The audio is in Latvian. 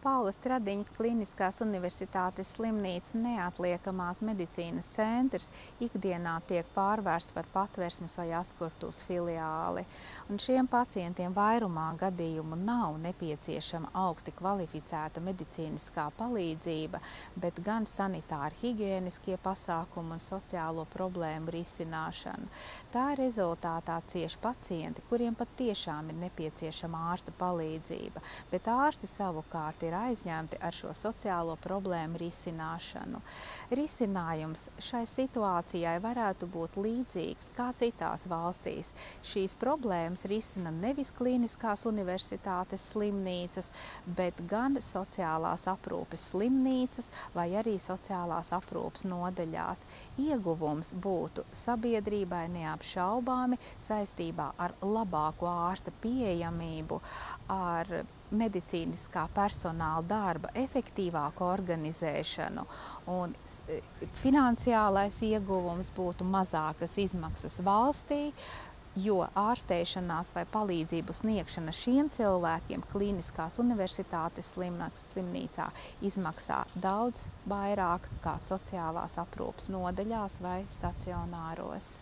Paules Stradiņa Kliniskās universitātes slimnīcas neatliekamās medicīnas centrs ikdienā tiek pārvērsts par Patversmes vai Askurtūs filiāli. Un šiem pacientiem vairumā gadījumu nav nepieciešama augsti kvalificēta medicīniskā palīdzība, bet gan sanitāri higieniskie pasākumi un sociālo problēmu risināšana. Tā rezultātā cieš pacienti, kuriem pat tiešām ir nepieciešama ārsta palīdzība, bet ārsti savukārt ir aizņemti ar šo sociālo problēmu risināšanu. Risinājums šai situācijai varētu būt līdzīgs kā citās valstīs. Šīs problēmas risina nevis Kliniskās universitātes slimnīcas, bet gan sociālās aprūpes slimnīcas vai arī sociālās aprūpes nodaļās. Ieguvums būtu sabiedrībai neapšaubāmi saistībā ar labāku ārsta pieejamību, ar medicīniskā personāla darba efektīvāku organizēšanu, un finansiālais ieguvums būtu mazākas izmaksas valstī, jo ārstēšanās vai palīdzību sniegšana šiem cilvēkiem Kliniskās universitātes slimnīcā izmaksā daudz vairāk kā sociālās aprūpes nodaļās vai stacionāros.